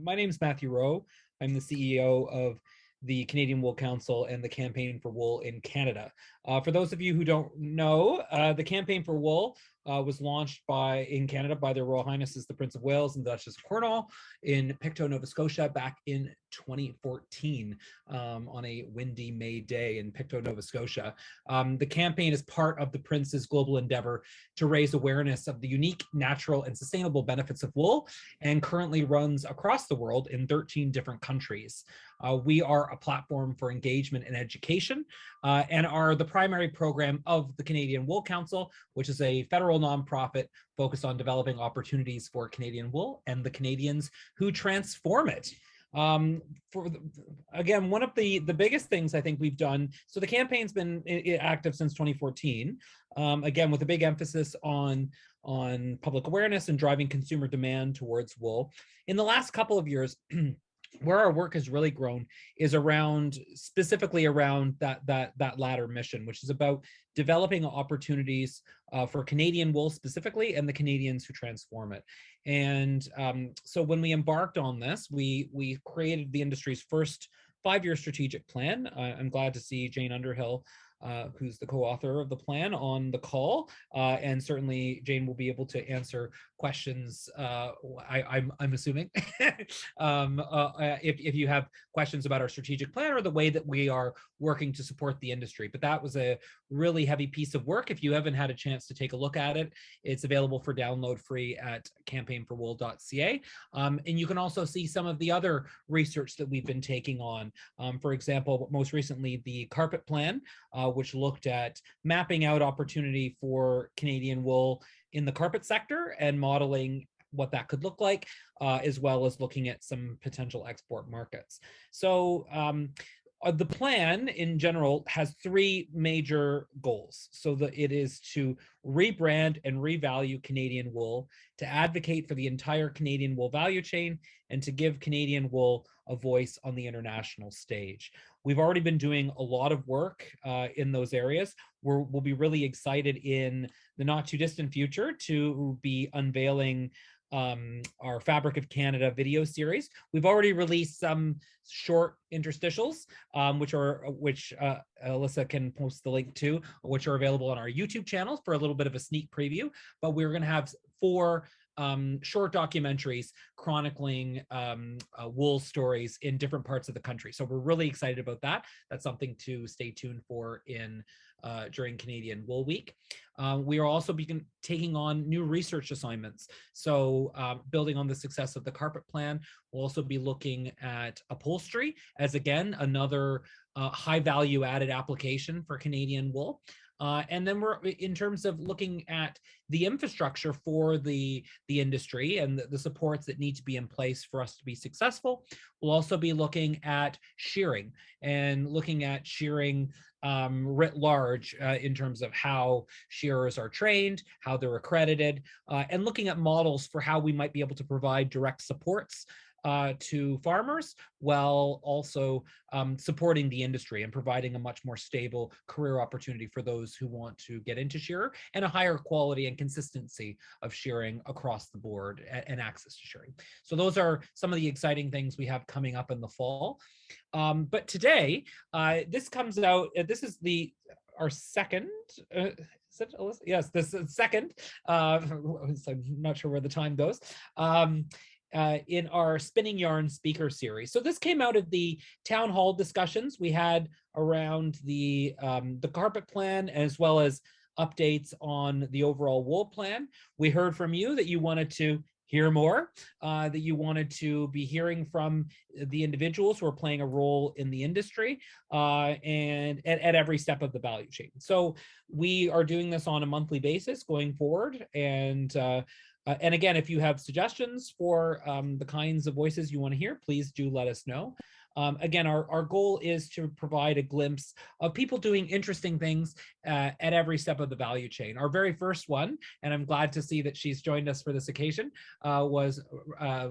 My name is Matthew Rowe. I'm the CEO of the Canadian Wool Council and the Campaign for Wool in Canada. For those of you who don't know, the Campaign for Wool was launched in Canada by Their Royal Highnesses the Prince of Wales and Duchess of Cornwall in Pictou, Nova Scotia back in 2014 on a windy May day in Pictou, Nova Scotia. The campaign is part of the Prince's global endeavor to raise awareness of the unique, natural, and sustainable benefits of wool, and currently runs across the world in 13 different countries. We are a platform for engagement and education and are the primary program of the Canadian Wool Council, which is a federal nonprofit focused on developing opportunities for Canadian wool and the Canadians who transform it. Again, one of the biggest things I think we've done, so the campaign's been active since 2014, again, with a big emphasis on public awareness and driving consumer demand towards wool. In the last couple of years, where our work has really grown is specifically around that latter mission, which is about developing opportunities for Canadian wool specifically and the Canadians who transform it. And so when we embarked on this, we created the industry's first 5-year strategic plan. I'm glad to see Jane Underhill, who's the co-author of the plan, on the call, and certainly Jane will be able to answer questions. I'm assuming if you have questions about our strategic plan or the way that we are working to support the industry. But that was a really heavy piece of work. If you haven't had a chance to take a look at it, it's available for download free at campaignforwool.ca. And you can also see some of the other research that we've been taking on. For example, most recently, the carpet plan, which looked at mapping out opportunity for Canadian wool in the carpet sector and modeling what that could look like, as well as looking at some potential export markets. So the plan in general has 3 major goals. So it is to rebrand and revalue Canadian wool, to advocate for the entire Canadian wool value chain, and to give Canadian wool a voice on the international stage. We've already been doing a lot of work in those areas. We'll be really excited in the not too distant future to be unveiling our Fabric of Canada video series. We've already released some short interstitials, which Alyssa can post the link to, which are available on our YouTube channel for a little bit of a sneak preview. But we're going to have 4 short documentaries chronicling wool stories in different parts of the country. So we're really excited about that. That's something to stay tuned for during Canadian Wool Week. We are also taking on new research assignments. So building on the success of the carpet plan, we'll also be looking at upholstery as, again, another high value added application for Canadian wool. And then we're, in terms of looking at the infrastructure for the industry and the supports that need to be in place for us to be successful, we'll also be looking at shearing and looking at shearing writ large in terms of how shearers are trained, how they're accredited, and looking at models for how we might be able to provide direct supports to farmers, while also supporting the industry and providing a much more stable career opportunity for those who want to get into shearer, and a higher quality and consistency of shearing across the board and access to shearing. So those are some of the exciting things we have coming up in the fall. But today, this comes out, this is our second, yes, this is second, so I'm not sure where the time goes, in our Spinning Yarn speaker series. So this came out of the town hall discussions we had around the carpet plan, as well as updates on the overall wool plan. We heard from you that you wanted to hear more, that you wanted to be hearing from the individuals who are playing a role in the industry and at every step of the value chain. So we are doing this on a monthly basis going forward. And again, if you have suggestions for the kinds of voices you want to hear, please do let us know. Again, our goal is to provide a glimpse of people doing interesting things at every step of the value chain. Our very first one, and I'm glad to see that she's joined us for this occasion, was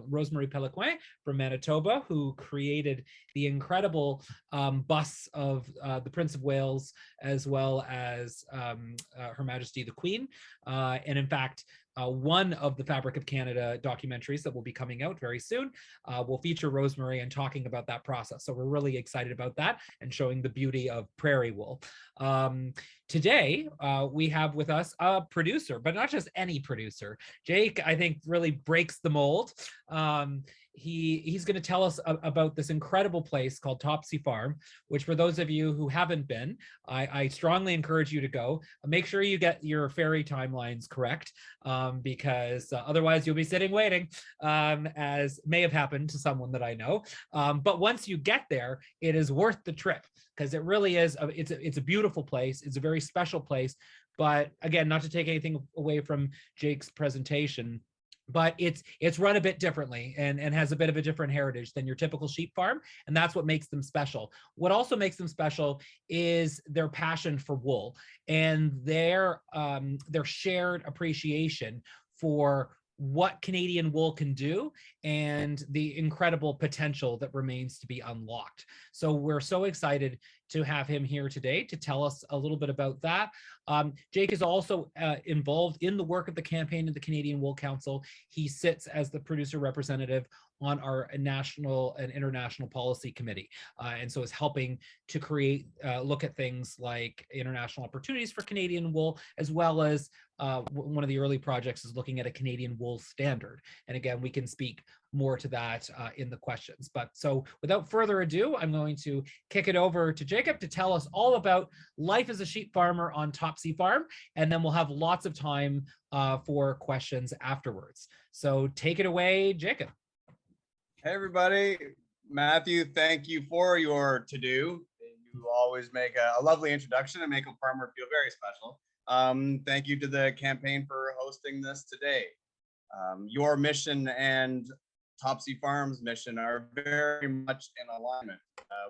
Rosemary Pelequin from Manitoba, who created the incredible bus of the Prince of Wales, as well as Her Majesty the Queen. And in fact, one of the Fabric of Canada documentaries that will be coming out very soon will feature Rosemary and talking about that process. So we're really excited about that and showing the beauty of prairie wool. Today, we have with us a producer, but not just any producer. Jake, I think, really breaks the mold. He's going to tell us about this incredible place called Topsy Farm, which for those of you who haven't been, I strongly encourage you to go. Make sure you get your ferry timelines correct, because otherwise you'll be sitting waiting, as may have happened to someone that I know. But once you get there, it is worth the trip, because it really is. It's a beautiful place. It's a very special place. But again, not to take anything away from Jake's presentation, but it's run a bit differently and has a bit of a different heritage than your typical sheep farm, and that's what makes them special. What also makes them special is their passion for wool and their shared appreciation for what Canadian wool can do and the incredible potential that remains to be unlocked. So we're so excited to have him here today to tell us a little bit about that. Jake is also involved in the work of the campaign of the Canadian Wool Council. He sits as the producer representative on our national and international policy committee, and so is helping to create, look at things like international opportunities for Canadian wool, as well as one of the early projects is looking at a Canadian wool standard. And again, we can speak more to that in the questions. But so without further ado, I'm going to kick it over to Jacob to tell us all about life as a sheep farmer on Topsy Farm, and then we'll have lots of time for questions afterwards. So take it away, Jacob. Hey everybody, Matthew, thank you for your to-do. You always make a lovely introduction and make a farmer feel very special. Thank you to the campaign for hosting this today. Your mission and Topsy Farms mission are very much in alignment.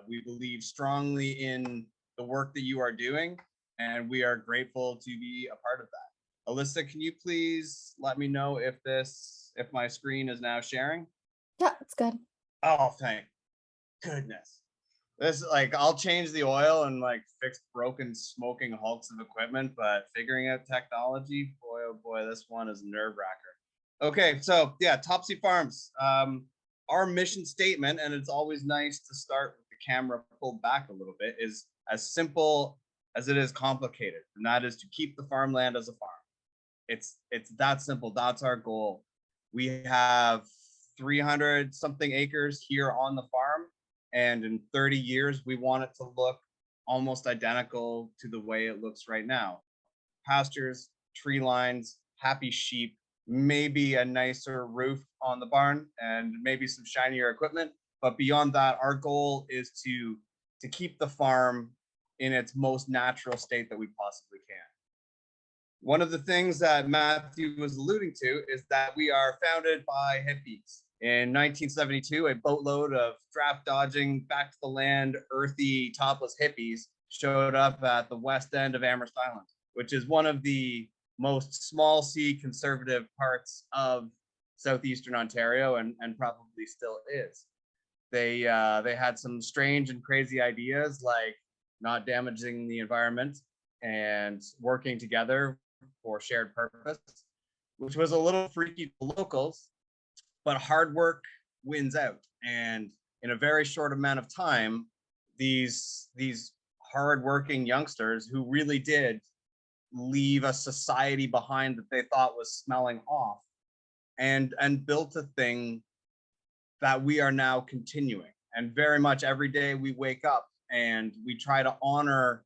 We believe strongly in the work that you are doing, and we are grateful to be a part of that. Alyssa, can you please let me know if my screen is now sharing? Yeah, it's good. Oh, thank goodness. This, like, I'll change the oil and like fix broken smoking hulks of equipment, but figuring out technology, boy, oh boy, this one is nerve wracker. Okay, so yeah, Topsy Farms. Our mission statement, and it's always nice to start with the camera pulled back a little bit, is as simple as it is complicated, and that is to keep the farmland as a farm. It's that simple. That's our goal. We have 300 something acres here on the farm, and in 30 years we want it to look almost identical to the way it looks right now. Pastures, tree lines, happy sheep, maybe a nicer roof on the barn, and maybe some shinier equipment. But beyond that, our goal is to keep the farm in its most natural state that we possibly can. One of the things that Matthew was alluding to is that we are founded by hippies. In 1972, a boatload of draft dodging, back to the land, earthy, topless hippies showed up at the west end of Amherst Island, which is one of the most small C conservative parts of southeastern Ontario, and probably still is. They had some strange and crazy ideas, like not damaging the environment and working together for shared purpose, which was a little freaky to locals, but hard work wins out. And in a very short amount of time, these hardworking youngsters who really did leave a society behind that they thought was smelling off, and built a thing that we are now continuing. And very much every day we wake up and we try to honor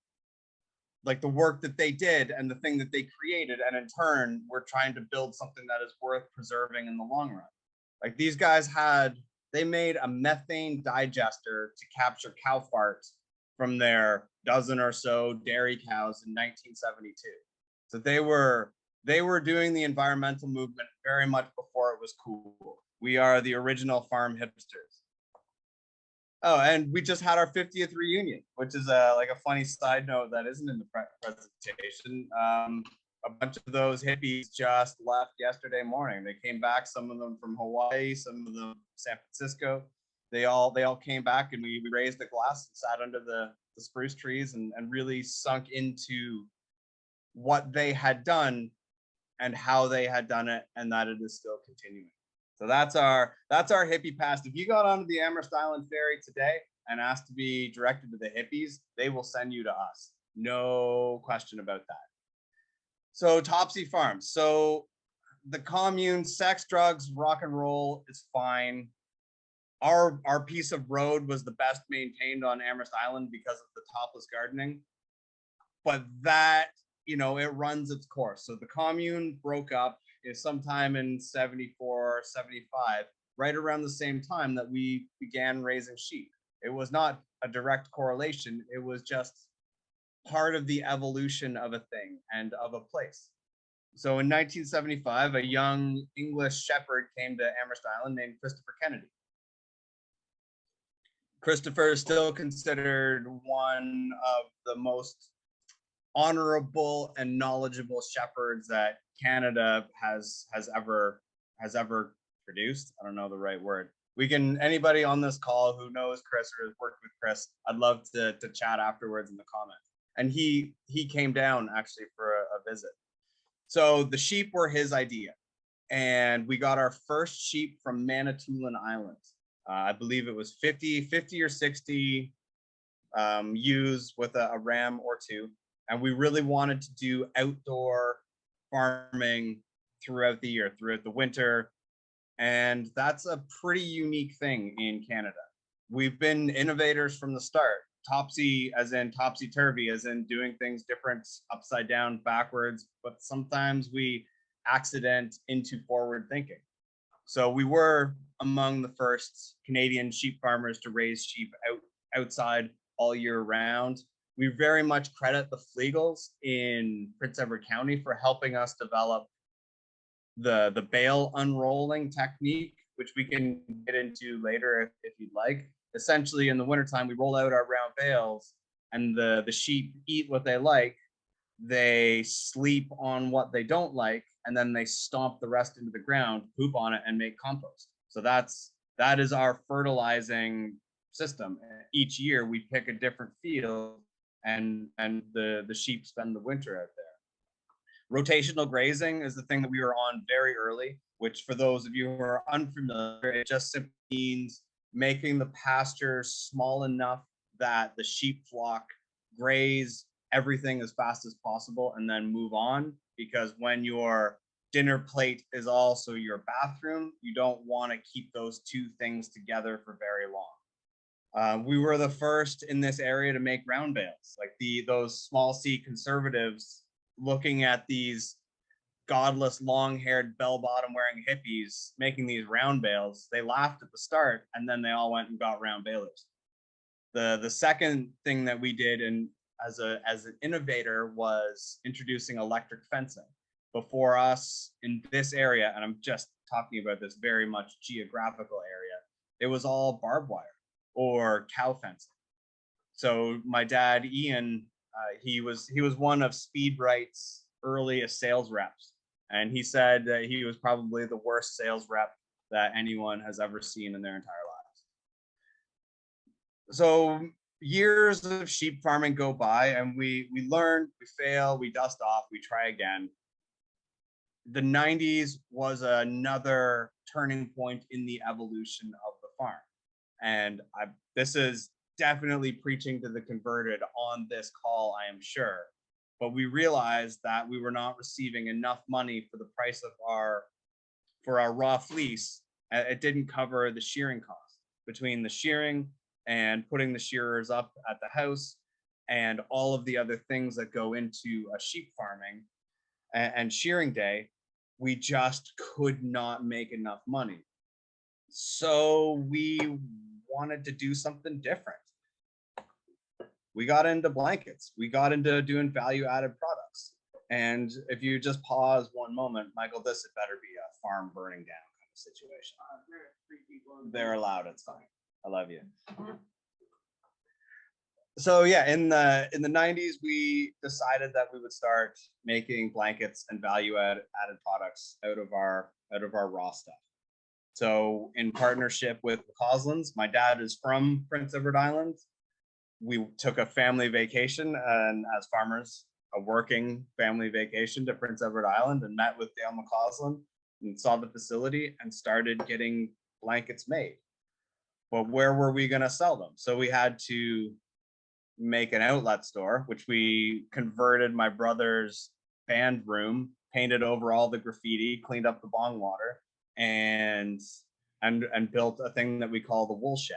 like the work that they did and the thing that they created, and in turn we're trying to build something that is worth preserving in the long run. Like these guys they made a methane digester to capture cow farts from their dozen or so dairy cows in 1972. So they were doing the environmental movement very much before it was cool. We are the original farm hipsters. Oh, and we just had our 50th reunion, which is like a funny side note that isn't in the presentation. A bunch of those hippies just left yesterday morning. They came back, some of them from Hawaii, some of them San Francisco. They all came back, and we raised a glass and sat under the spruce trees and really sunk into what they had done and how they had done it, and that it is still continuing. So that's our hippie past. If you got onto the Amherst Island ferry today and asked to be directed to the hippies, they will send you to us. No question about that. So Topsy Farms. So the commune, sex, drugs, rock and roll is fine. Our piece of road was the best maintained on Amherst Island because of the topless gardening. But that, it runs its course. So the commune broke up is sometime in 74, 75, right around the same time that we began raising sheep. It was not a direct correlation. It was just part of the evolution of a thing and of a place. So in 1975, a young English shepherd came to Amherst Island named Christopher Kennedy. Christopher is still considered one of the most honorable and knowledgeable shepherds that Canada has ever produced. I don't know the right word. Anybody on this call who knows Chris or has worked with Chris, I'd love to chat afterwards in the comments. And he came down actually for a visit. So the sheep were his idea, and we got our first sheep from Manitoulin Island. I believe it was 50 or 60 ewes with a ram or two. And we really wanted to do outdoor farming throughout the year, throughout the winter. And that's a pretty unique thing in Canada. We've been innovators from the start. Topsy, as in topsy-turvy, as in doing things different, upside down, backwards, but sometimes we accident into forward thinking. So we were among the first Canadian sheep farmers to raise sheep outside all year round. We very much credit the Flegels in Prince Edward County for helping us develop the bale unrolling technique, which we can get into later if you'd like. Essentially, in the wintertime, we roll out our round bales, and the sheep eat what they like, they sleep on what they don't like, and then they stomp the rest into the ground, poop on it, and make compost. So that is our fertilizing system. Each year, we pick a different field, and the sheep spend the winter out there. Rotational grazing is the thing that we were on very early, which for those of you who are unfamiliar, it just simply means making the pasture small enough that the sheep flock graze everything as fast as possible and then move on. Because when your dinner plate is also your bathroom, you don't want to keep those two things together for very long. We were the first in this area to make round bales, like those small C conservatives looking at these godless, long-haired, bell-bottom wearing hippies making these round bales. They laughed at the start, and then they all went and got round balers. The second thing that we did, and as an innovator, was introducing electric fencing. Before us in this area, and I'm just talking about this very much geographical area, it was all barbed wire or cow fencing. So my dad, Ian, he was one of Speedbright's earliest sales reps. And he said that he was probably the worst sales rep that anyone has ever seen in their entire lives. So years of sheep farming go by, and we learn, we fail, we dust off, we try again. The 90s was another turning point in the evolution of the farm. And this is definitely preaching to the converted on this call, I am sure. But we realized that we were not receiving enough money for the price of our raw fleece. It didn't cover the shearing cost between the shearing and putting the shearers up at the house and all of the other things that go into a sheep farming and shearing day. We just could not make enough money. So we wanted to do something different. We got into blankets. We got into doing value-added products. And if you just pause one moment, Michael, this had better be a farm burning down kind of situation. They're allowed. It's fine. I love you. So yeah, in the 90s, we decided that we would start making blankets and value-added products out of our raw stuff. So in partnership with the Coslins, my dad is from Prince Edward Island. We took a family vacation, and as farmers, a working family vacation to Prince Edward Island and met with Dale McCausland and saw the facility and started getting blankets made. But where were we going to sell them? So we had to make an outlet store, which we converted my brother's band room, painted over all the graffiti, cleaned up the bong water, and built a thing that we call the wool shed.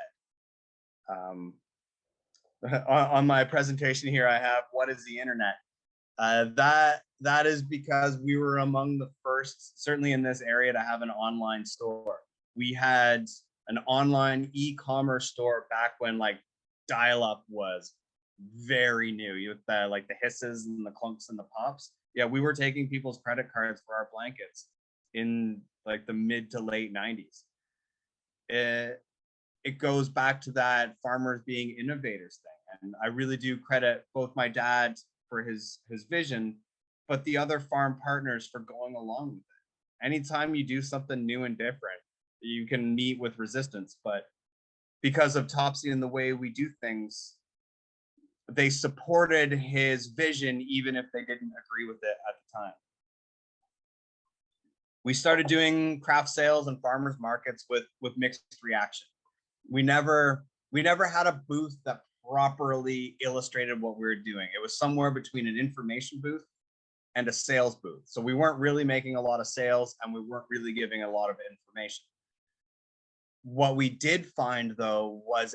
On my presentation here, I have what is the internet? That is because we were among the first, certainly in this area, to have an online store. We had an online e-commerce store back when like dial-up was very new. You had like the hisses and the clunks and the pops. Yeah, we were taking people's credit cards for our blankets in like the mid to late 90s. It goes back to that farmers being innovators thing. And I really do credit both my dad for his vision, but the other farm partners for going along with it. Anytime you do something new and different, you can meet with resistance. But because of Topsy and the way we do things, they supported his vision, even if they didn't agree with it at the time. We started doing craft sales and farmers markets with mixed reaction. We never had a booth that properly illustrated what we were doing. It was somewhere between an information booth and a sales booth. So we weren't really making a lot of sales and we weren't really giving a lot of information. What we did find though was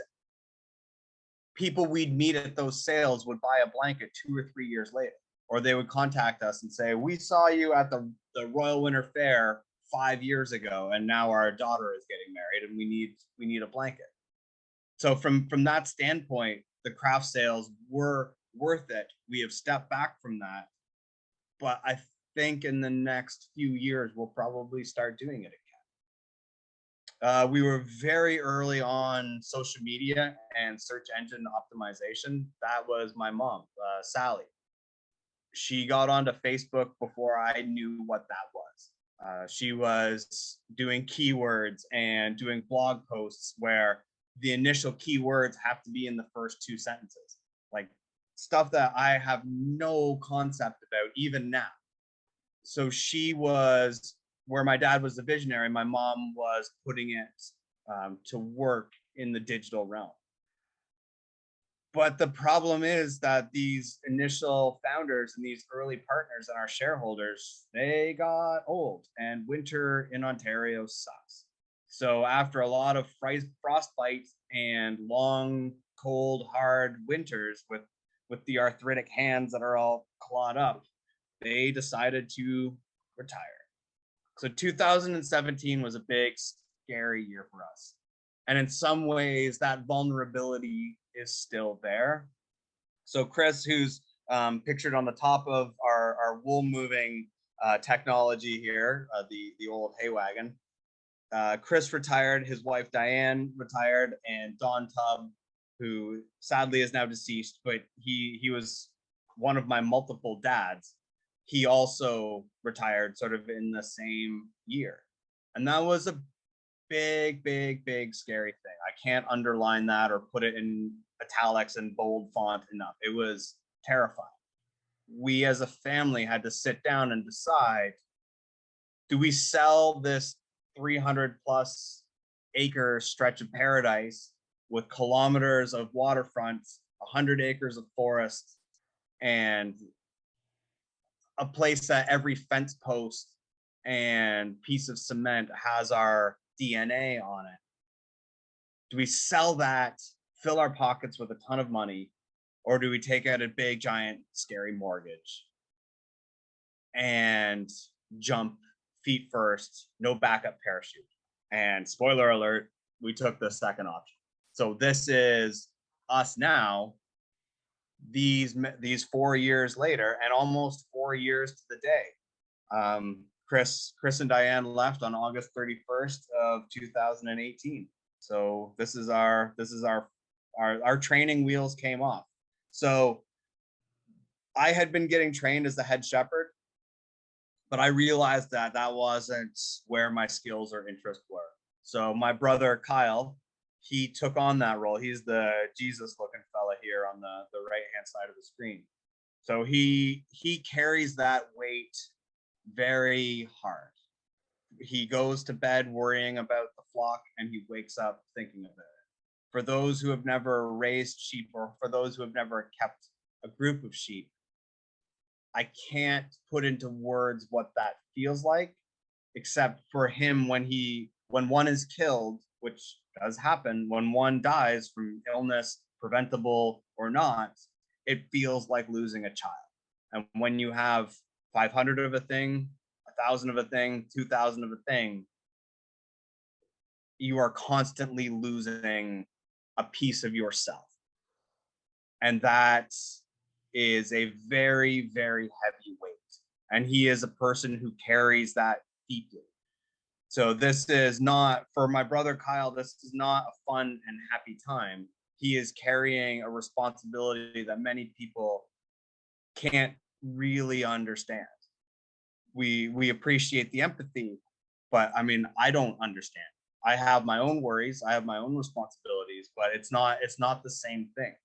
people we'd meet at those sales would buy a blanket 2 or 3 years later, or they would contact us and say, we saw you at the Royal Winter Fair 5 years ago, and now our daughter is getting married and we need a blanket. So from that standpoint, the craft sales were worth it. We have stepped back from that, but I think in the next few years, we'll probably start doing it again. We were very early on social media and search engine optimization. That was my mom, Sally. She got onto Facebook before I knew what that was. She was doing keywords and doing blog posts where the initial keywords have to be in the first 2 sentences, like stuff that I have no concept about even now. So she was where my dad was the visionary, my mom was putting it to work in the digital realm. But the problem is that these initial founders and these early partners and our shareholders, they got old, and winter in Ontario sucks. So after a lot of frostbite and long, cold, hard winters with the arthritic hands that are all clawed up, they decided to retire. So 2017 was a big, scary year for us. And in some ways, that vulnerability is still there. So Chris, who's pictured on the top of our wool moving technology here, the old hay wagon, Chris retired, his wife Diane retired, and Don Tubb, who sadly is now deceased, but he was one of my multiple dads. He also retired sort of in the same year. And that was a big, big, big, scary thing. I can't underline that or put it in italics and bold font enough. It was terrifying. We as a family had to sit down and decide, do we sell this 300 plus acre stretch of paradise with kilometers of waterfront, 100 acres of forest, and a place that every fence post and piece of cement has our DNA on it? Do we sell that, fill our pockets with a ton of money, or do we take out a big, giant, scary mortgage and jump feet first, no backup parachute? And spoiler alert, we took the second option. So this is us now, these 4 years later, and almost 4 years to the day. Chris and Diane left on August 31st of 2018. So this is our training wheels came off. So I had been getting trained as the head shepherd, but I realized that wasn't where my skills or interests were. So my brother Kyle, he took on that role. He's the Jesus looking fella here on the right hand side of the screen. So he carries that weight very hard. He goes to bed worrying about the flock, and he wakes up thinking about it. For those who have never raised sheep, or for those who have never kept a group of sheep, I can't put into words what that feels like, except for him when one is killed, which does happen, when one dies from illness, preventable or not, it feels like losing a child. And when you have 500 of a thing, 1,000 of a thing, 2,000 of a thing, you are constantly losing a piece of yourself. And that is a very, very heavy weight. And he is a person who carries that deeply. So this is not, for my brother Kyle, this is not a fun and happy time. He is carrying a responsibility that many people can't really understand. We appreciate the empathy, but I mean, I don't understand. I have my own worries, I have my own responsibilities, but it's not the same thing.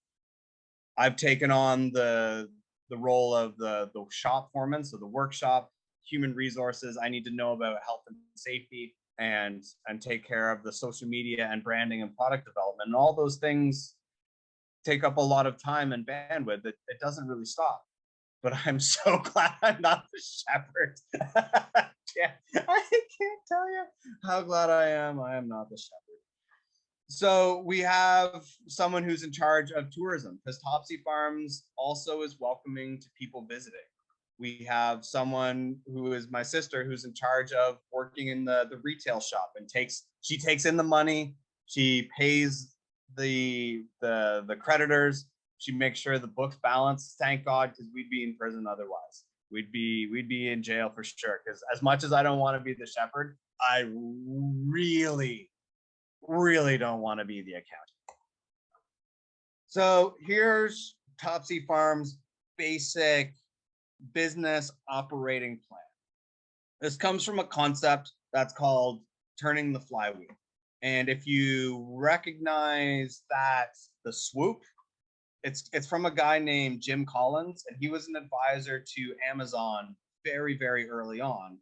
I've taken on the role of the shop foreman, so the workshop, human resources. I need to know about health and safety, and take care of the social media and branding and product development. And all those things take up a lot of time and bandwidth. It doesn't really stop. But I'm so glad I'm not the shepherd. I can't tell you how glad I am not the shepherd. So we have someone who's in charge of tourism, because Topsy Farms also is welcoming to people visiting. We have someone who is my sister, who's in charge of working in the retail shop, and she takes in the money, she pays the creditors, she makes sure the books balance. Thank God, because we'd be in prison otherwise. We'd be in jail for sure. Because as much as I don't want to be the shepherd, I really don't want to be the accountant. So here's Topsy Farms' basic business operating plan. This comes from a concept that's called turning the flywheel. And if you recognize that, the swoop, it's from a guy named Jim Collins, and he was an advisor to Amazon very, very early on.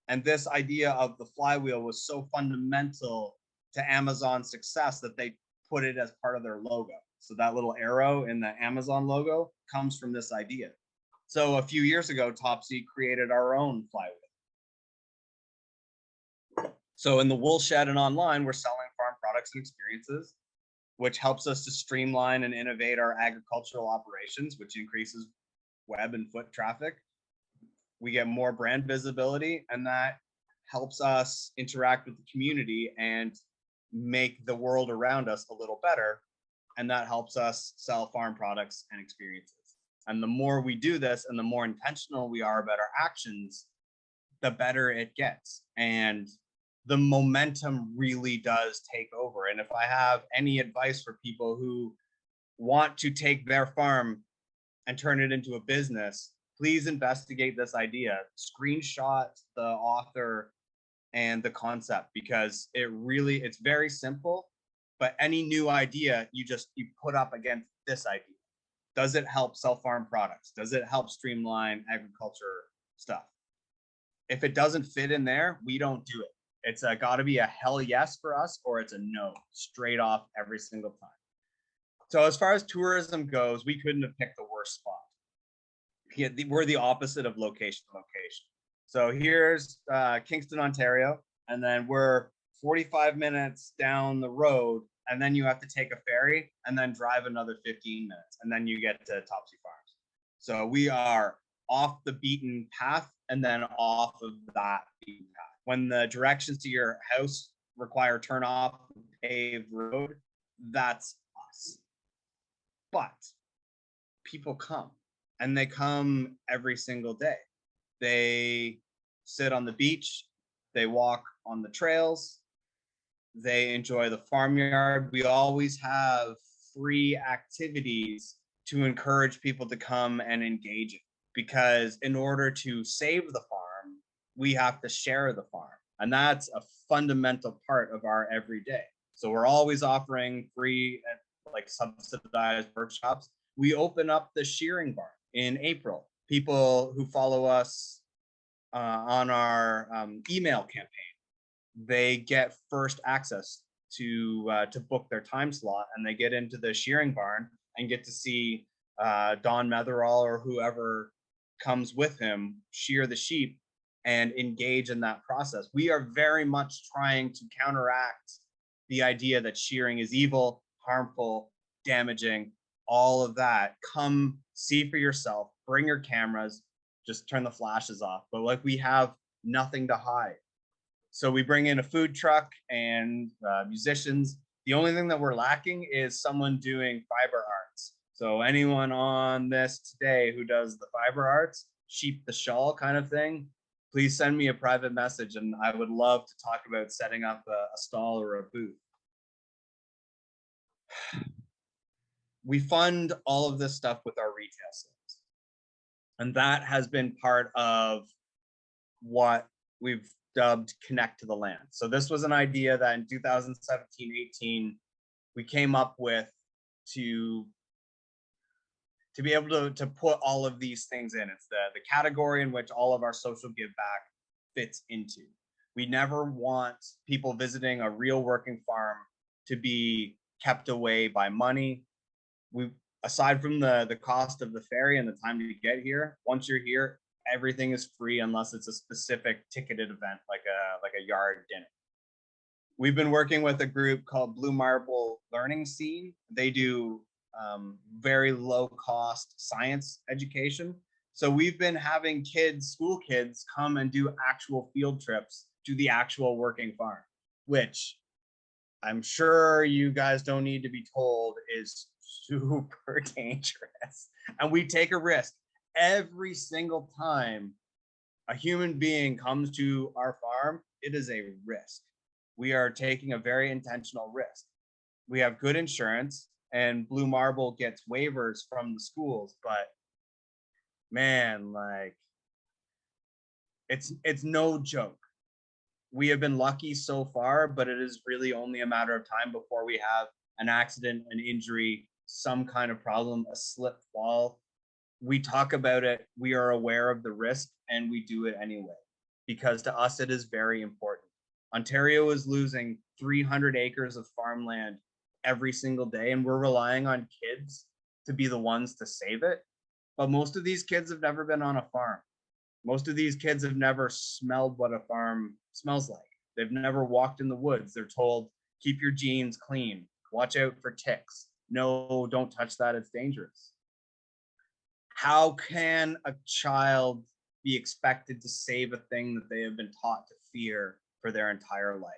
And this idea of the flywheel was so fundamental to Amazon's success that they put it as part of their logo. So that little arrow in the Amazon logo comes from this idea. So a few years ago, Topsy created our own flywheel. So in the wool shed and online, we're selling farm products and experiences, which helps us to streamline and innovate our agricultural operations, which increases web and foot traffic. We get more brand visibility, and that helps us interact with the community and make the world around us a little better. And that helps us sell farm products and experiences. And the more we do this and the more intentional we are about our actions, the better it gets. And the momentum really does take over. And if I have any advice for people who want to take their farm and turn it into a business, please investigate this idea, screenshot the author and the concept, because it's very simple, but any new idea you put up against this idea. Does it help sell farm products? Does it help streamline agriculture stuff? If it doesn't fit in there, we don't do it. It's got to be a hell yes for us, or it's a no straight off every single time. So as far as tourism goes, we couldn't have picked the worst spot. We're the opposite of location to location. So here's Kingston, Ontario, and then we're 45 minutes down the road, and then you have to take a ferry and then drive another 15 minutes, and then you get to Topsy Farms. So we are off the beaten path and then off of that beaten path. When the directions to your house require turn off the paved road, that's us. But people come, and they come every single day. They sit on the beach, they walk on the trails, they enjoy the farmyard. We always have free activities to encourage people to come and engage in, because in order to save the farm, we have to share the farm. And that's a fundamental part of our everyday. So we're always offering free and like subsidized workshops. We open up the shearing barn in April. People who follow us on our email campaign, they get first access to book their time slot, and they get into the shearing barn and get to see Don Metherall or whoever comes with him shear the sheep and engage in that process. We are very much trying to counteract the idea that shearing is evil, harmful, damaging, all of that. Come see for yourself, bring your cameras, just turn the flashes off. But like, we have nothing to hide. So we bring in a food truck and musicians. The only thing that we're lacking is someone doing fiber arts. So anyone on this today who does the fiber arts, sheep the shawl kind of thing, please send me a private message, and I would love to talk about setting up a stall or a booth. We fund all of this stuff with our retail sales. And that has been part of what we've dubbed Connect to the Land. So this was an idea that in 2017-18, we came up with to be able to put all of these things in. It's the category in which all of our social give back fits into. We never want people visiting a real working farm to be kept away by money. We, aside from the cost of the ferry and the time to get here, once you're here, everything is free unless it's a specific ticketed event like a yard dinner. We've been working with a group called Blue Marble Learning Scene. They do very low cost science education. So we've been having kids, school kids, come and do actual field trips to the actual working farm, which I'm sure you guys don't need to be told is super dangerous. And we take a risk every single time a human being comes to our farm. It is a risk. We are taking a very intentional risk. We have good insurance, and Blue Marble gets waivers from the schools, but man, like, it's no joke. We have been lucky so far, but it is really only a matter of time before we have an accident, an injury, some kind of problem, a slip, fall. We talk about it, we are aware of the risk, and we do it anyway, because to us it is very important. Ontario is losing 300 acres of farmland every single day, and we're relying on kids to be the ones to save it. But most of these kids have never been on a farm. Most of these kids have never smelled what a farm smells like. They've never walked in the woods. They're told, keep your jeans clean, watch out for ticks. No, don't touch that, it's dangerous. How can a child be expected to save a thing that they have been taught to fear for their entire life?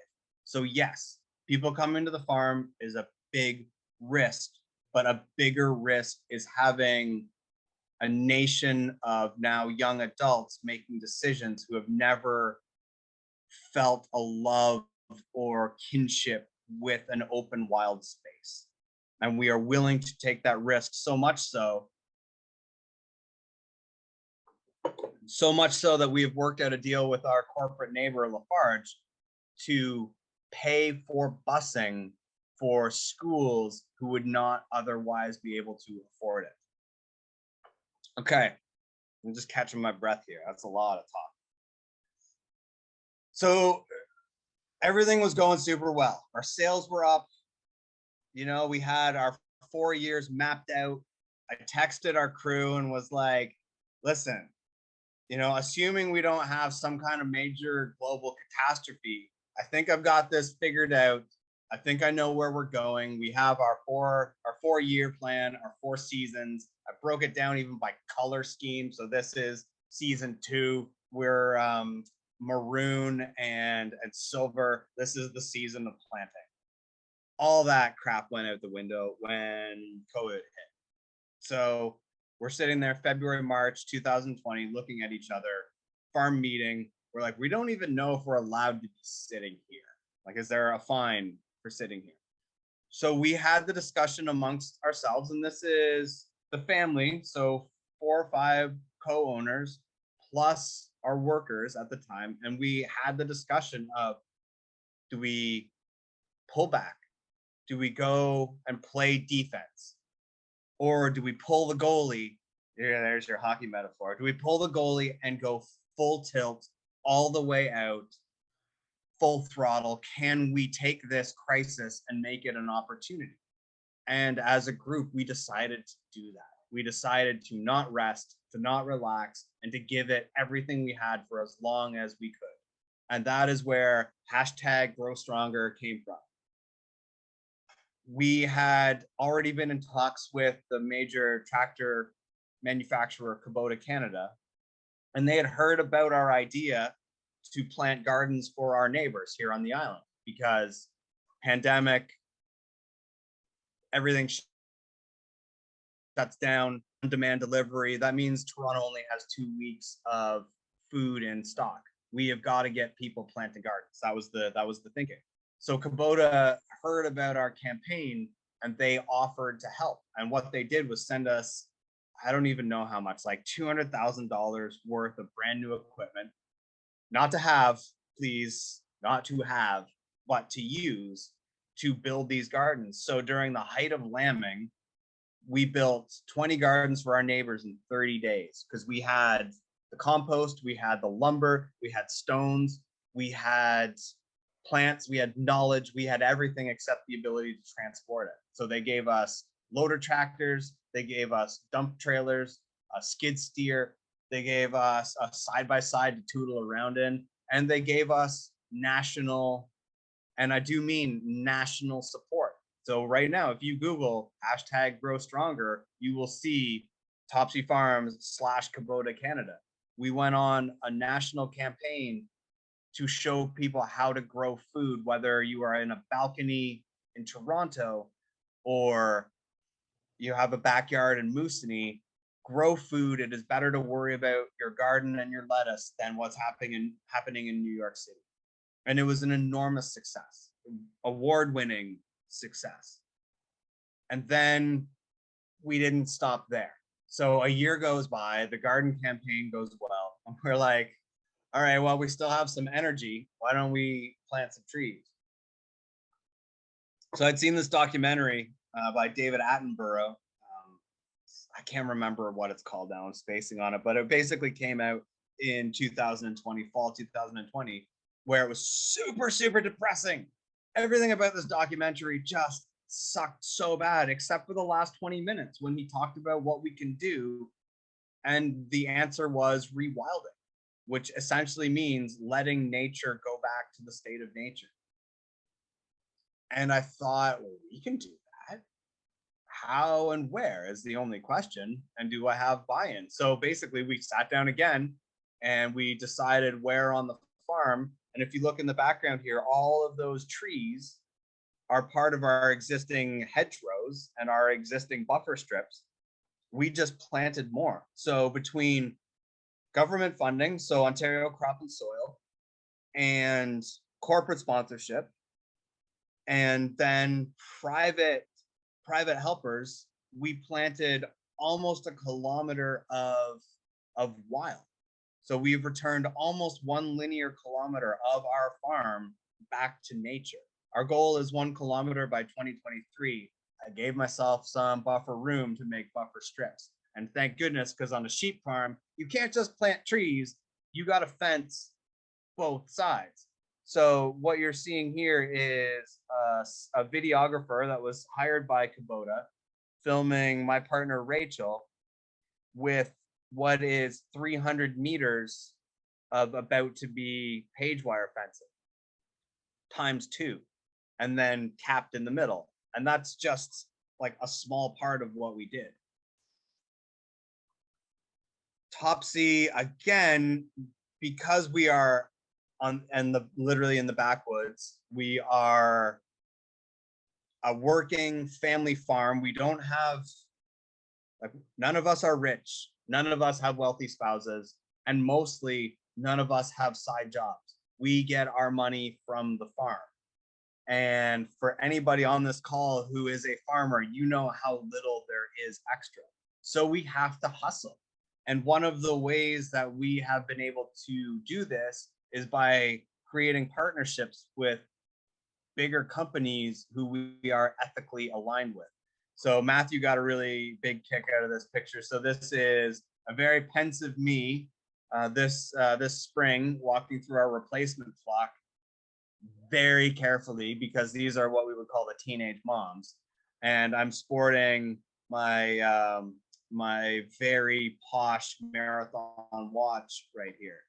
So yes, people coming to the farm is a big risk, but a bigger risk is having a nation of now young adults making decisions who have never felt a love or kinship with an open wild space. And we are willing to take that risk, so much so that we have worked out a deal with our corporate neighbor Lafarge to pay for busing for schools who would not otherwise be able to afford it. Okay, I'm just catching my breath here. That's a lot of talk. So everything was going super well. Our sales were up. You know, we had our 4 years mapped out. I texted our crew and was like, listen, you know, assuming we don't have some kind of major global catastrophe, I think I've got this figured out. I think I know where we're going. We have our 4-year plan, our 4 seasons. I broke it down even by color scheme. So this is season 2. We're maroon and silver. This is the season of planting. All that crap went out the window when COVID hit. So we're sitting there February, March 2020, looking at each other, farm meeting. We're like, we don't even know if we're allowed to be sitting here. Like, is there a fine for sitting here? So we had the discussion amongst ourselves, and this is the family. So 4 or 5 co-owners plus our workers at the time. And we had the discussion of, do we pull back? Do we go and play defense? Or do we pull the goalie Yeah, there's your hockey metaphor. Do we pull the goalie and go full tilt all the way out, full throttle? Can we take this crisis and make it an opportunity? And as a group, we decided to do that. We decided to not rest, to not relax, and to give it everything we had for as long as we could. And that is where hashtag Grow Stronger came from. We had already been in talks with the major tractor manufacturer, Kubota Canada, and they had heard about our idea to plant gardens for our neighbors here on the island because pandemic, everything shuts down, on-demand delivery. That means Toronto only has 2 weeks of food in stock. We have got to get people planting gardens. That was the thinking. So Kubota heard about our campaign and they offered to help. And what they did was send us, I don't even know how much, like $200,000 worth of brand new equipment, not to have, please, not to have, but to use to build these gardens. So during the height of lambing, we built 20 gardens for our neighbors in 30 days because we had the compost, we had the lumber, we had stones, we had plants, we had knowledge, we had everything except the ability to transport it. So they gave us loader tractors, they gave us dump trailers, a skid steer, they gave us a side-by-side to tootle around in, and they gave us national, and I do mean national support. So right now, if you Google hashtag Grow Stronger, you will see Topsy Farms / Kubota Canada. We went on a national campaign to show people how to grow food, whether you are in a balcony in Toronto or you have a backyard in Moosonee. Grow food. It is better to worry about your garden and your lettuce than what's happening in New York City. And it was an enormous success, award-winning success. And then we didn't stop there. So a year goes by, the garden campaign goes well, and we're like, all right, well, we still have some energy. Why don't we plant some trees? So I'd seen this documentary by David Attenborough. I can't remember what it's called now. I'm spacing on it, but it basically came out in 2020, fall 2020, where it was super, super depressing. Everything about this documentary just sucked so bad, except for the last 20 minutes when he talked about what we can do. And the answer was rewilding, which essentially means letting nature go back to the state of nature. And I thought, well, we can do that. How and where is the only question. And do I have buy-in? So basically, we sat down again and we decided where on the farm. And if you look in the background here, all of those trees are part of our existing hedgerows and our existing buffer strips. We just planted more. So between government funding, so Ontario Crop and Soil, and corporate sponsorship, and then private helpers, we planted almost a kilometer of wild. So we've returned almost 1 linear kilometer of our farm back to nature. Our goal is 1 kilometer by 2023. I gave myself some buffer room to make buffer strips. And thank goodness, because on a sheep farm, you can't just plant trees, you got to fence both sides. So what you're seeing here is a videographer that was hired by Kubota filming my partner Rachel with what is 300 meters of about to be page wire fencing times 2 and then capped in the middle. And that's just like a small part of what we did. Topsy, again, because we are literally in the backwoods, we are a working family farm. We don't have, like, none of us are rich. None of us have wealthy spouses. And mostly none of us have side jobs. We get our money from the farm. And for anybody on this call who is a farmer, you know how little there is extra. So we have to hustle. And one of the ways that we have been able to do this is by creating partnerships with bigger companies who we are ethically aligned with. So Matthew got a really big kick out of this picture. So this is a very pensive me this spring walking through our replacement flock very carefully, because these are what we would call the teenage moms. And I'm sporting my my very posh Marathon watch right here.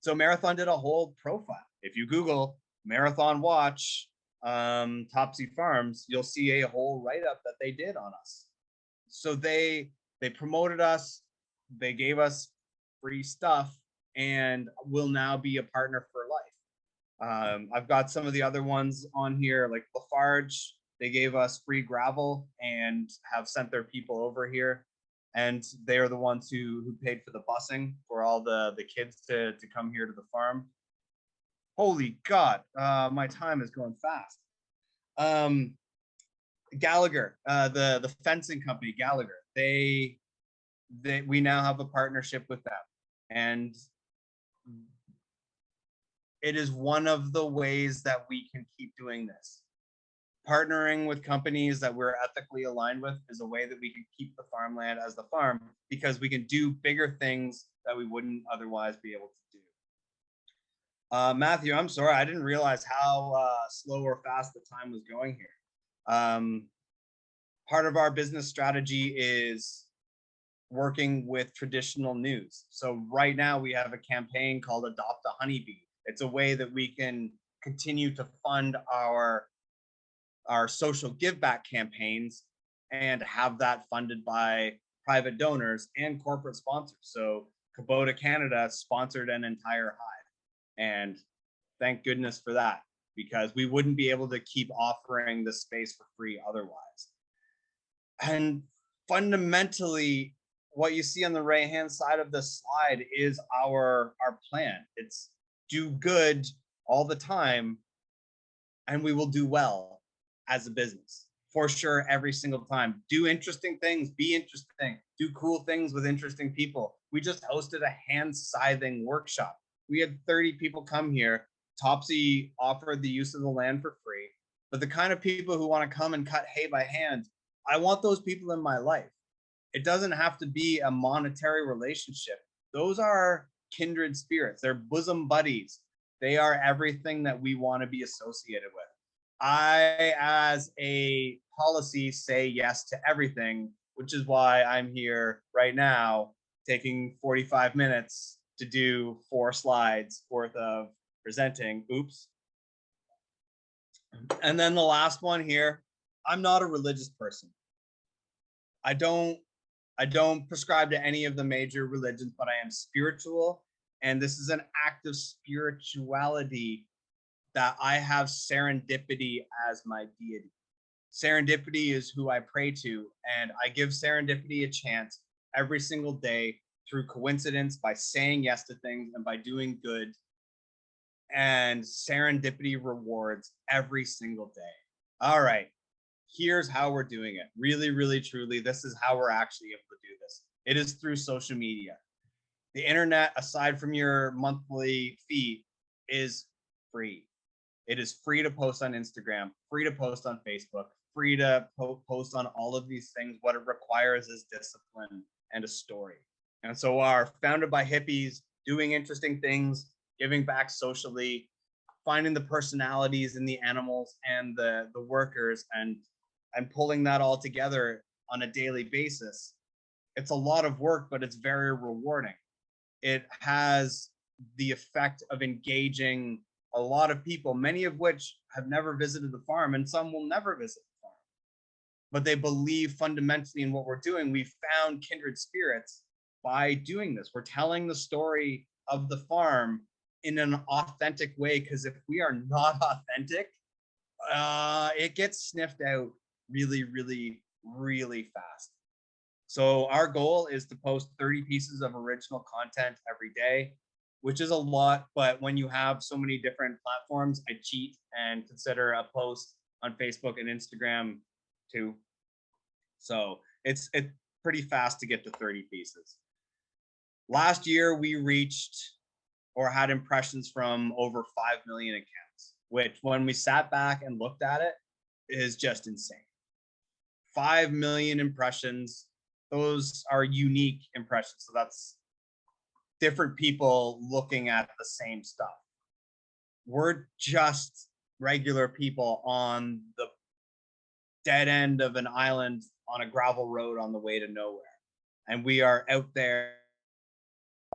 So Marathon did a whole profile. If you Google Marathon watch Topsy Farms, you'll see a whole write-up that they did on us. So they promoted us, they gave us free stuff, and will now be a partner for life. I've got some of the other ones on here, like Lafarge. They gave us free gravel and have sent their people over here. And they are the ones who paid for the busing for all the kids to come here to the farm. Holy God, my time is going fast. Gallagher, the fencing company, Gallagher, we now have a partnership with them. And it is one of the ways that we can keep doing this. Partnering with companies that we're ethically aligned with is a way that we can keep the farmland as the farm, because we can do bigger things that we wouldn't otherwise be able to do. Matthew, I'm sorry, I didn't realize how slow or fast the time was going here. Part of our business strategy is working with traditional news. So right now we have a campaign called Adopt a Honeybee. It's a way that we can continue to fund our social give back campaigns and have that funded by private donors and corporate sponsors. So Kubota Canada sponsored an entire hive, and thank goodness for that, because we wouldn't be able to keep offering the space for free otherwise. And fundamentally, what you see on the right hand side of the slide is our plan. It's do good all the time, and we will do well as a business, for sure, every single time. Do interesting things, be interesting, do cool things with interesting people. We just hosted a hand scything workshop. We had 30 people come here. Topsy offered the use of the land for free, but the kind of people who want to come and cut hay by hand, I want those people in my life. It doesn't have to be a monetary relationship. Those are kindred spirits. They're bosom buddies. They are everything that we want to be associated with. I, as a policy, say yes to everything, which is why I'm here right now, taking 45 minutes to do 4 slides worth of presenting. Oops. And then the last one here, I'm not a religious person. I don't prescribe to any of the major religions, but I am spiritual. And this is an act of spirituality that I have serendipity as my deity. Serendipity is who I pray to, and I give serendipity a chance every single day through coincidence, by saying yes to things and by doing good. And serendipity rewards every single day. All right, here's how we're doing it. Really, really, truly, this is how we're actually able to do this. It is through social media. The internet, aside from your monthly fee, is free. It is free to post on Instagram, free to post on Facebook, free to post on all of these things. What it requires is discipline and a story. And so our founded by hippies, doing interesting things, giving back socially, finding the personalities in the animals and the workers, and pulling that all together on a daily basis. It's a lot of work, but it's very rewarding. It has the effect of engaging a lot of people, many of which have never visited the farm, and some will never visit the farm. But they believe fundamentally in what we're doing. We found kindred spirits by doing this. We're telling the story of the farm in an authentic way, because if we are not authentic, it gets sniffed out really, really, really fast. So our goal is to post 30 pieces of original content every day, which is a lot, but when you have so many different platforms, I cheat and consider a post on Facebook and Instagram too. So it's pretty fast to get to 30 pieces. Last year, we reached or had impressions from over 5 million accounts, which when we sat back and looked at it, is just insane. 5 million impressions. Those are unique impressions. So that's different people looking at the same stuff. We're just regular people on the dead end of an island on a gravel road on the way to nowhere. And we are out there.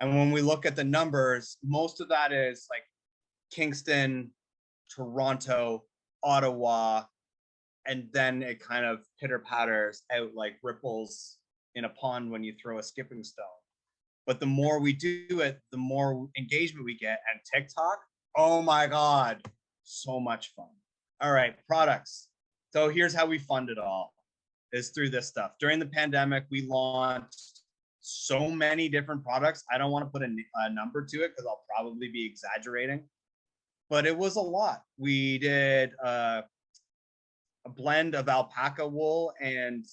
And when we look at the numbers, most of that is like Kingston, Toronto, Ottawa, and then it kind of pitter patters out like ripples in a pond when you throw a skipping stone. But the more we do it, the more engagement we get. And TikTok, oh my God, so much fun. All right, products. So here's how we fund it all, is through this stuff. During the pandemic, we launched so many different products. I don't want to put a number to it because I'll probably be exaggerating, but it was a lot. We did a blend of alpaca wool and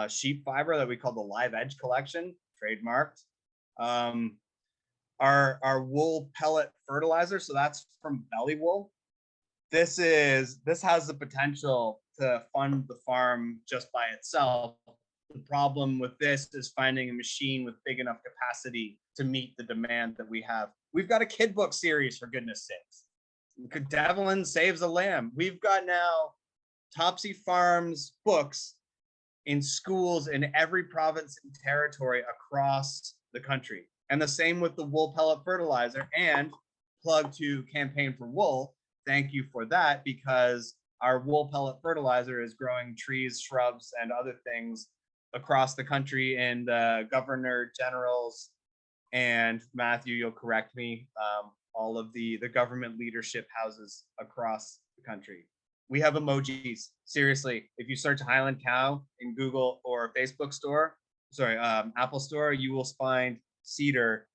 sheep fiber that we call the Live Edge collection, trademarked. Our wool pellet fertilizer, so that's from Belly Wool. This has the potential to fund the farm just by itself. The problem with this is finding a machine with big enough capacity to meet the demand that we have. We've got a kid book series, for goodness sakes. Devlin Saves a Lamb. We've got now Topsy Farms books in schools in every province and territory across the country. And the same with the wool pellet fertilizer. And plug to Campaign for Wool. Thank you for that, because our wool pellet fertilizer is growing trees, shrubs, and other things across the country in the Governor General's, and Matthew, you'll correct me, all of the government leadership houses across the country. We have emojis. Seriously, if you search Highland Cow in Google or Facebook store, Apple Store, you will find Cedar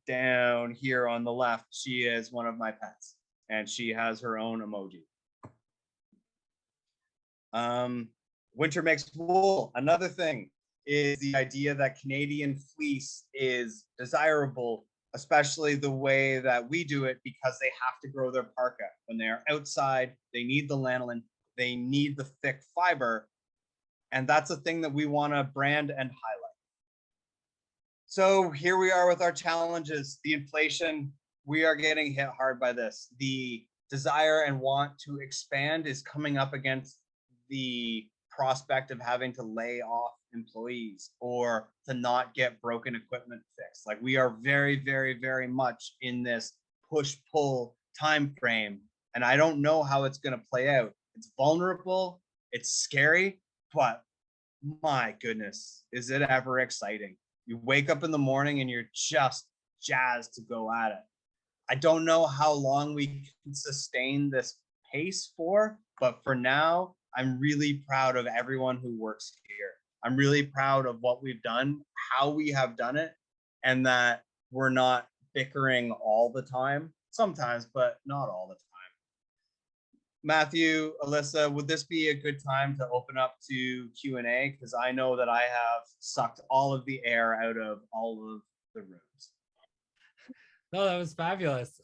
down here on the left. She is one of my pets, and she has her own emoji. Winter makes wool. Another thing is the idea that Canadian fleece is desirable, especially the way that we do it, because they have to grow their parka. When they are outside, they need the lanolin, they need the thick fiber, and that's a thing that we want to brand and highlight. So here we are with our challenges. The inflation, we are getting hit hard by this. The desire and want to expand is coming up against the prospect of having to lay off employees or to not get broken equipment fixed. Like, we are very, very, very much in this push-pull time frame, and I don't know how it's going to play out. It's vulnerable, it's scary, but my goodness, is it ever exciting. You wake up in the morning and you're just jazzed to go at it. I don't know how long we can sustain this pace for, but for now, I'm really proud of everyone who works here. I'm really proud of what we've done, how we have done it, and that we're not bickering all the time. Sometimes, but not all the time. Matthew, Alyssa, would this be a good time to open up to Q&A? Because I know that I have sucked all of the air out of all of the rooms. No, that was fabulous.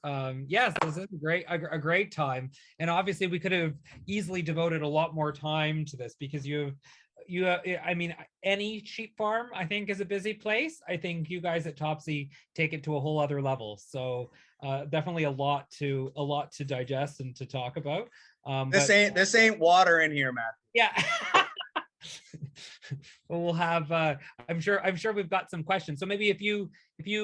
Yes, this is a great time. And obviously we could have easily devoted a lot more time to this, because I mean, any sheep farm, I think, is a busy place. I think you guys at Topsy take it to a whole other level. So definitely a lot to digest and to talk about. This ain't water in here, Matt. Yeah. We'll have I'm sure we've got some questions. So maybe if you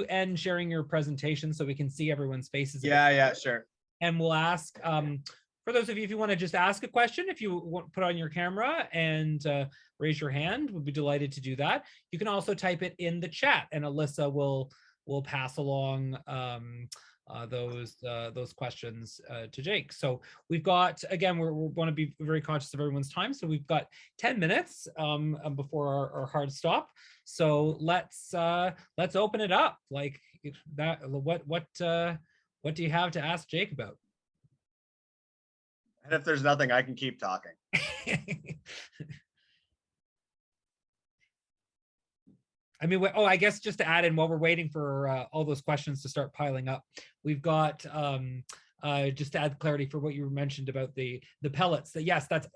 end sharing your presentation so we can see everyone's faces. Yeah, sure. And we'll ask for those of you, if you want to just ask a question, if you want to put on your camera and raise your hand, we'll be delighted to do that. You can also type it in the chat, and Alyssa will pass along those questions to Jake. So we've got, again, we want to be very conscious of everyone's time. So we've got 10 minutes before our hard stop. So let's open it up. Like that. What do you have to ask Jake about? And if there's nothing, I can keep talking. I mean, I guess just to add in, while we're waiting for all those questions to start piling up, we've got just to add clarity for what you mentioned about the pellets, that yes, that's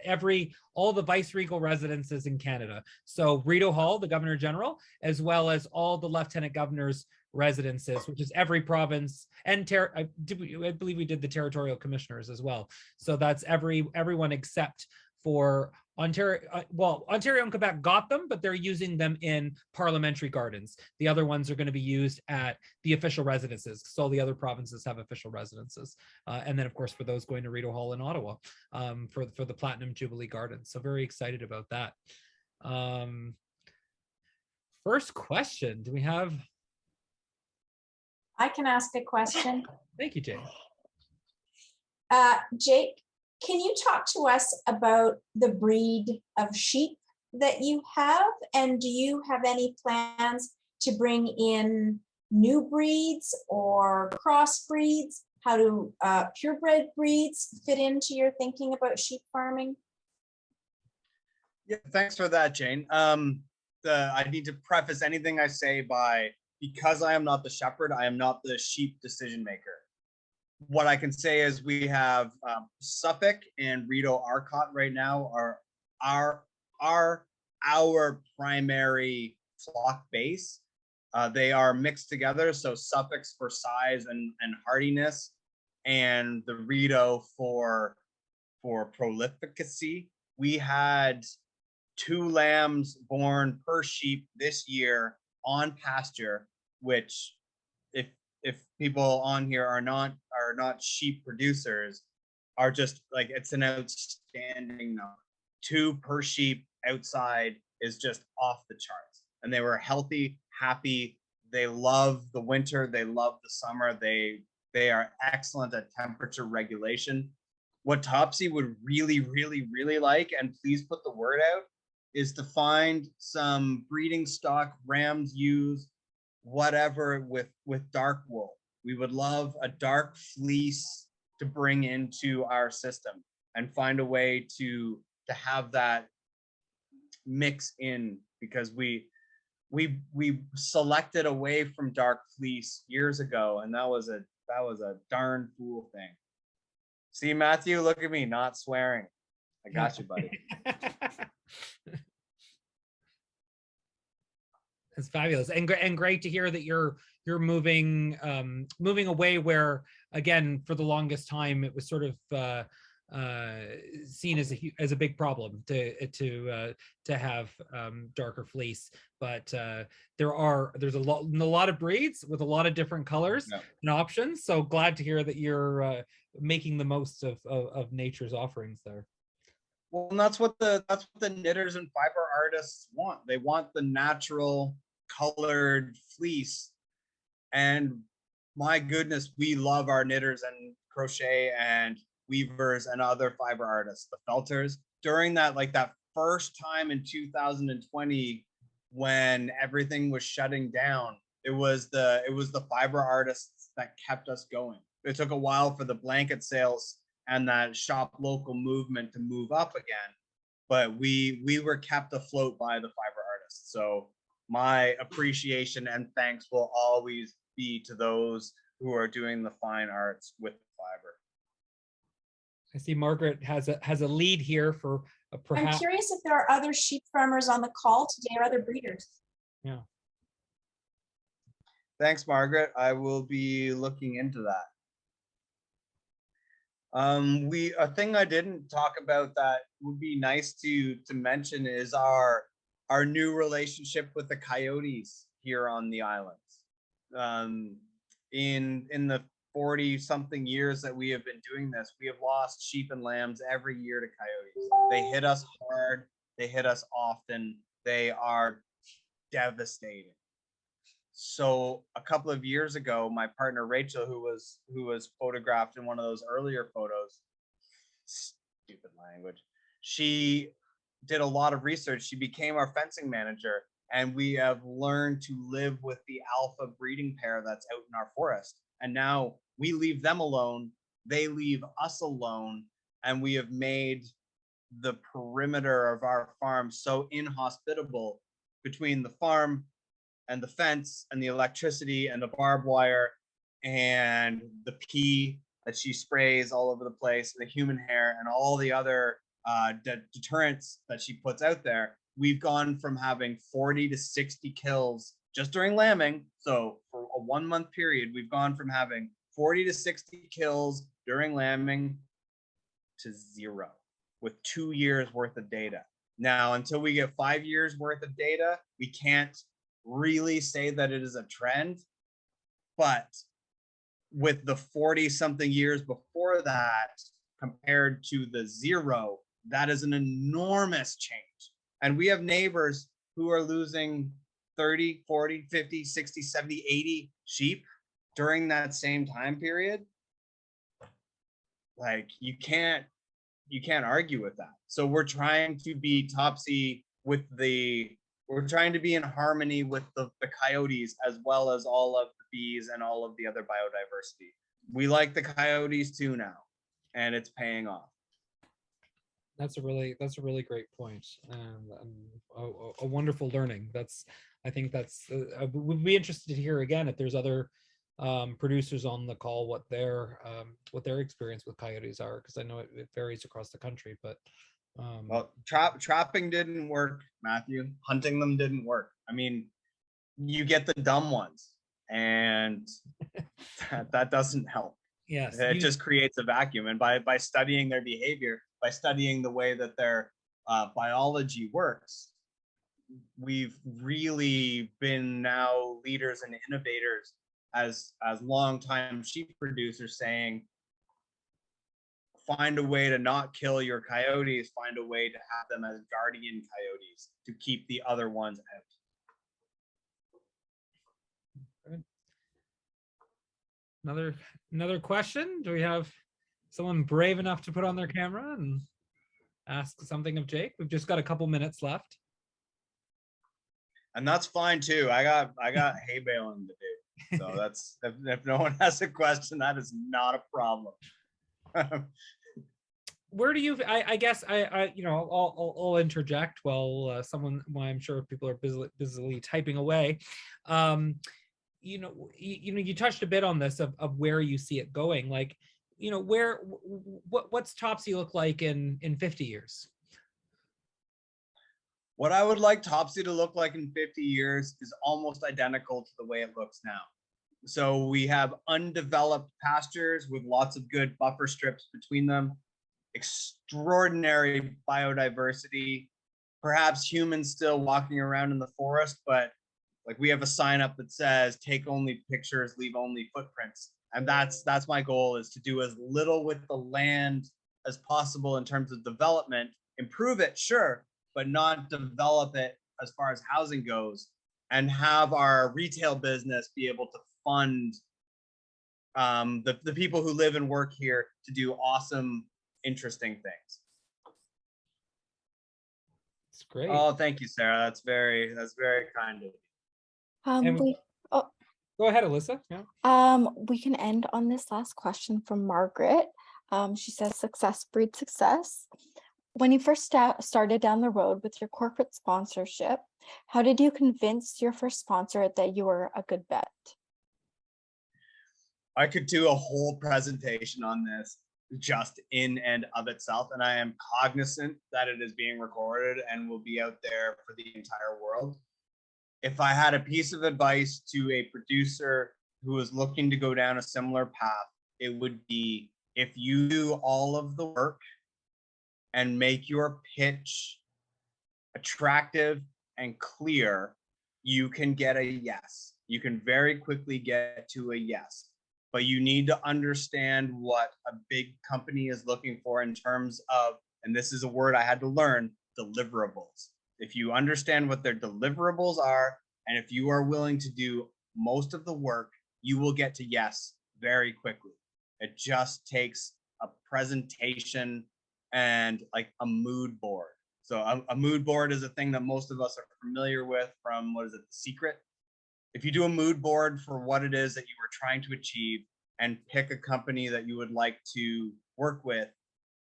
all the vice-regal residences in Canada. So Rideau Hall, the Governor General, as well as all the Lieutenant Governor's residences, which is every province, and I believe we did the territorial commissioners as well. So that's everyone except for Ontario. Well, Ontario and Quebec got them, but they're using them in parliamentary gardens. The other ones are going to be used at the official residences. So all the other provinces have official residences. And then, of course, for those going to Rideau Hall in Ottawa for the Platinum Jubilee Gardens. So very excited about that. First question, do we have? I can ask a question. Thank you, Jake. Jake, can you talk to us about the breed of sheep that you have? And do you have any plans to bring in new breeds or cross breeds? How do purebred breeds fit into your thinking about sheep farming? Yeah, thanks for that, Jane. I need to preface anything I say by, because I am not the shepherd, I am not the sheep decision maker. What I can say is we have Suffolk and Rideau Arcot right now are our primary flock base. They are mixed together, so Suffolk's for size and hardiness, and the Rideau for prolificacy. We had 2 lambs born per sheep this year on pasture, which if people on here are not sheep producers, are just like, it's an outstanding number. 2 per sheep outside is just off the charts. And they were healthy, happy. They love the winter. They love the summer. They are excellent at temperature regulation. What Topsy would really, really, really like, and please put the word out, is to find some breeding stock, rams, ewes, whatever, with dark wool. We would love a dark fleece to bring into our system and find a way to have that mix in, because we selected away from dark fleece years ago, and that was a darn fool thing. See, Matthew, look at me, not swearing. I got you, buddy. It's fabulous and great to hear that you're moving away, where again for the longest time it was sort of seen as a big problem to have darker fleece, but there's a lot of breeds with a lot of different colors and options. So glad to hear that you're making the most of nature's offerings there. Well, and that's what the knitters and fiber artists want. They want the natural colored fleece. And my goodness, we love our knitters and crochet and weavers and other fiber artists, the felters. During that first time in 2020 when everything was shutting down, it was the fiber artists that kept us going. It took a while for the blanket sales and that shop local movement to move up again, but we were kept afloat by the fiber artists. So my appreciation and thanks will always be to those who are doing the fine arts with fiber. I see Margaret has a lead here for perhaps. I'm curious if there are other sheep farmers on the call today or other breeders. Yeah. Thanks, Margaret. I will be looking into that. A thing I didn't talk about that would be nice to mention is our new relationship with the coyotes here on the islands. In the 40-something years that we have been doing this, we have lost sheep and lambs every year to coyotes. They hit us hard. They hit us often. They are devastating. So a couple of years ago, my partner Rachel, who was photographed in one of those earlier photos, stupid language, she did a lot of research. She became our fencing manager, and we have learned to live with the alpha breeding pair that's out in our forest. And now we leave them alone, they leave us alone, and we have made the perimeter of our farm so inhospitable between the farm and the fence and the electricity and the barbed wire and the pea that she sprays all over the place, the human hair, and all the other deterrents that she puts out there, we've gone from having 40 to 60 kills just during lambing. So for a 1 month period, we've gone from having 40 to 60 kills during lambing to 0 with 2 years worth of data. Now, until we get 5 years worth of data, we can't really say that it is a trend. But with the 40 something years before that compared to the 0, that is an enormous change. And we have neighbors who are losing 30, 40, 50, 60, 70, 80 sheep during that same time period. Like, you can't argue with that. So we're trying to be Topsy with we're trying to be in harmony with the coyotes, as well as all of the bees and all of the other biodiversity. We like the coyotes too now, and it's paying off. That's a really great point, and a wonderful learning. I think we'd be interested to hear again if there's other producers on the call, what their experience with coyotes are, because I know it varies across the country. But well, trapping didn't work, Matthew. Hunting them didn't work. I mean, you get the dumb ones, and that doesn't help. Yes, it just creates a vacuum. And by studying their behavior, by studying the way that their biology works, we've really been now leaders and innovators as longtime sheep producers, saying, find a way to not kill your coyotes, find a way to have them as guardian coyotes to keep the other ones out. Another question? Do we have someone brave enough to put on their camera and ask something of Jake? We've just got a couple minutes left. And that's fine too. I got hay baling to do. So that's if no one has a question, that is not a problem. Where do you? I guess I'll interject while I'm sure people are busily typing away. You touched a bit on this of where you see it going. Like, what's Topsy look like in 50 years? What I would like Topsy to look like in 50 years is almost identical to the way it looks now. So we have undeveloped pastures with lots of good buffer strips between them, extraordinary biodiversity, perhaps humans still walking around in the forest, but like we have a sign up that says, take only pictures, leave only footprints. And that's my goal, is to do as little with the land as possible in terms of development, improve it, sure, but not develop it as far as housing goes, and have our retail business be able to fund the people who live and work here to do awesome, interesting things. It's great. Oh, thank you, Sarah. That's very kind of you. Go ahead, Alyssa. Yeah. We can end on this last question from Margaret. She says, success breeds success. When you first started down the road with your corporate sponsorship, how did you convince your first sponsor that you were a good bet? I could do a whole presentation on this just in and of itself, and I am cognizant that it is being recorded and will be out there for the entire world. If I had a piece of advice to a producer who is looking to go down a similar path, it would be, if you do all of the work and make your pitch attractive and clear, you can get a yes. You can very quickly get to a yes. But you need to understand what a big company is looking for in terms of, and this is a word I had to learn, deliverables. If you understand what their deliverables are, and if you are willing to do most of the work, you will get to yes very quickly. It just takes a presentation and like a mood board. So a mood board is a thing that most of us are familiar with from, what is it, The Secret? If you do a mood board for what it is that you are trying to achieve and pick a company that you would like to work with,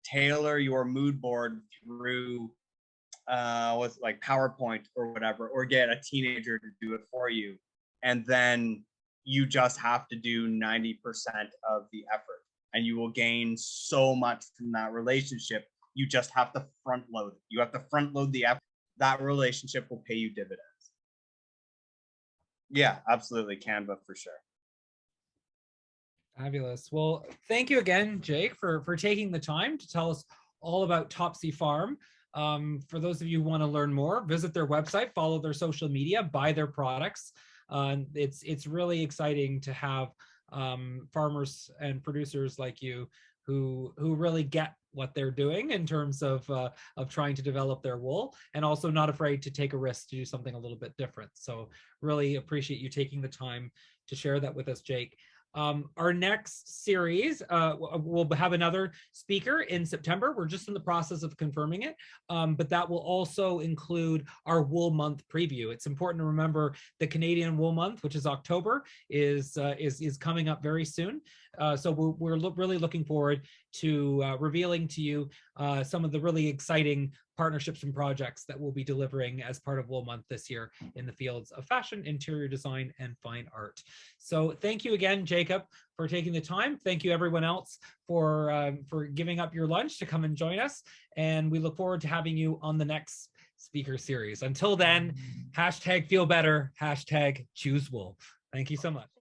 tailor your mood board through with like PowerPoint or whatever, or get a teenager to do it for you. And then you just have to do 90% of the effort. and you will gain so much from that relationship. You just have to front load. You have to front load the effort. That relationship will pay you dividends. Yeah, absolutely. Canva for sure. Fabulous. Well, thank you again, Jake, for taking the time to tell us all about Topsy Farm. For those of you who want to learn more, visit their website, follow their social media, buy their products. It's really exciting to have farmers and producers like you who really get what they're doing in terms of trying to develop their wool, and also not afraid to take a risk to do something a little bit different. So really appreciate you taking the time to share that with us, Jake. Our next series, we'll have another speaker in September. We're just in the process of confirming it, but that will also include our Wool Month preview. It's important to remember the Canadian Wool Month, which is October, is coming up very soon. So we're really looking forward to revealing to you some of the really exciting partnerships and projects that we'll be delivering as part of Wool Month this year in the fields of fashion, interior design, and fine art. So thank you again, Jacob, for taking the time. Thank you everyone else for giving up your lunch to come and join us. And we look forward to having you on the next speaker series. Until then, #feel better, #choose wool. Thank you so much.